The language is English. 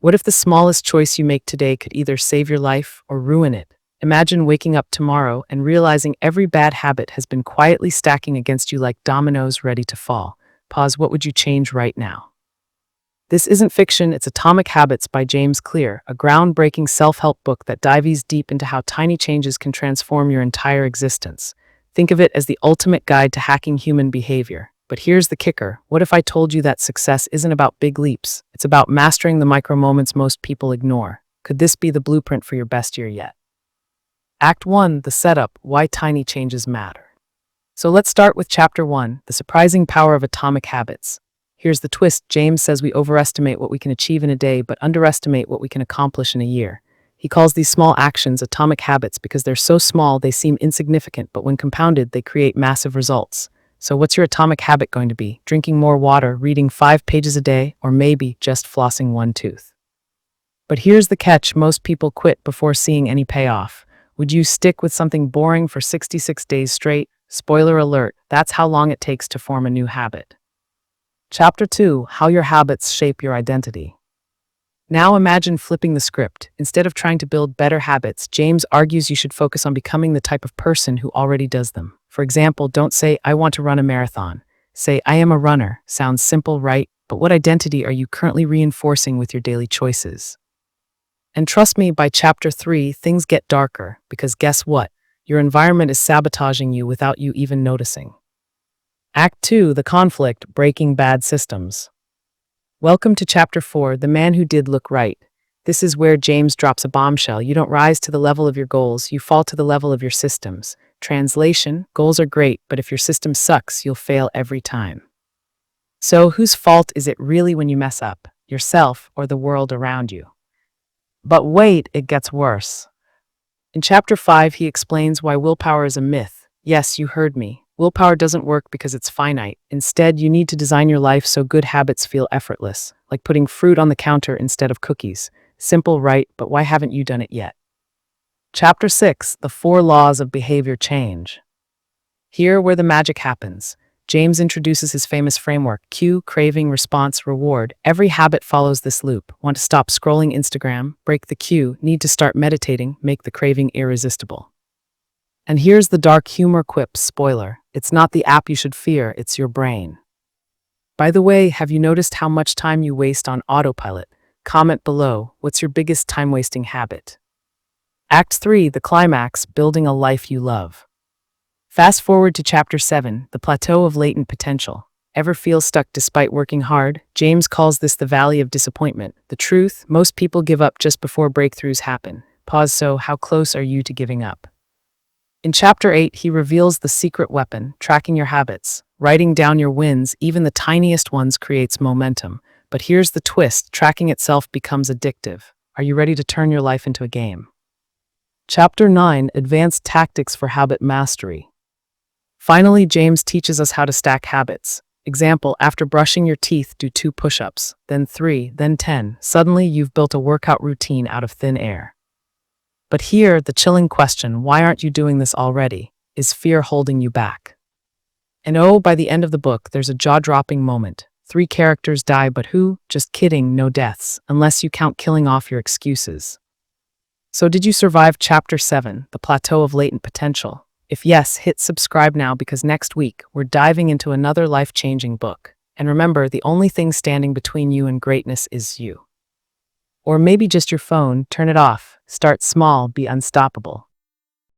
What if the smallest choice you make today could either save your life or ruin it? Imagine waking up tomorrow and realizing every bad habit has been quietly stacking against you like dominoes ready to fall. Pause. What would you change right now? This isn't fiction, it's Atomic Habits by James Clear, a groundbreaking self-help book that dives deep into how tiny changes can transform your entire existence. Think of it as the ultimate guide to hacking human behavior. But here's the kicker. What if I told you that success isn't about big leaps? It's about mastering the micro moments most people ignore. Could this be the blueprint for your best year yet? Act 1, the setup, why tiny changes matter. So let's start with Chapter 1, the surprising power of atomic habits. Here's the twist. James says we overestimate what we can achieve in a day, but underestimate what we can accomplish in a year. He calls these small actions atomic habits because they're so small they seem insignificant, but when compounded, they create massive results. So what's your atomic habit going to be? Drinking more water, reading 5 pages a day, or maybe just flossing one tooth? But here's the catch. Most people quit before seeing any payoff. Would you stick with something boring for 66 days straight? Spoiler alert, that's how long it takes to form a new habit. Chapter 2, how your habits shape your identity. Now imagine flipping the script. Instead of trying to build better habits, James argues you should focus on becoming the type of person who already does them. For example, don't say, I want to run a marathon. Say, I am a runner. Sounds simple, right? But what identity are you currently reinforcing with your daily choices? And trust me, by Chapter 3, things get darker, because guess what? Your environment is sabotaging you without you even noticing. Act 2, the conflict, breaking bad systems. Welcome to Chapter 4, the man who did look right. This is where James drops a bombshell. You don't rise to the level of your goals, you fall to the level of your systems. Translation, goals are great, but if your system sucks, you'll fail every time. So whose fault is it really when you mess up? Yourself or the world around you? But wait, it gets worse. In Chapter 5, he explains why willpower is a myth. Yes, you heard me. Willpower doesn't work because it's finite. Instead, you need to design your life so good habits feel effortless, like putting fruit on the counter instead of cookies. Simple, right? But why haven't you done it yet? Chapter 6, the 4 laws of behavior change. Here where the magic happens. James introduces his famous framework, cue, craving, response, reward. Every habit follows this loop. Want to stop scrolling Instagram? Break the cue. Need to start meditating? Make the craving irresistible. And here's the dark humor quip, spoiler. It's not the app you should fear, it's your brain. By the way, have you noticed how much time you waste on autopilot? Comment below, what's your biggest time-wasting habit? Act 3, the climax, building a life you love. Fast forward to Chapter 7, the plateau of latent potential. Ever feel stuck despite working hard? James calls this the valley of disappointment. The truth, most people give up just before breakthroughs happen. Pause. So, how close are you to giving up? In Chapter 8, he reveals the secret weapon, tracking your habits. Writing down your wins, even the tiniest ones, creates momentum. But here's the twist, tracking itself becomes addictive. Are you ready to turn your life into a game? Chapter 9, advanced tactics for habit mastery. Finally, James teaches us how to stack habits. Example, after brushing your teeth, do 2 push-ups, then 3, then 10. Suddenly, you've built a workout routine out of thin air. But here, the chilling question, why aren't you doing this already? Is fear holding you back? And oh, by the end of the book, there's a jaw-dropping moment. 3 characters die, but who? Just kidding, no deaths, unless you count killing off your excuses. So did you survive Chapter 7, the plateau of latent potential? If yes, hit subscribe now because next week, we're diving into another life-changing book. And remember, the only thing standing between you and greatness is you. Or maybe just your phone. Turn it off. Start small, be unstoppable.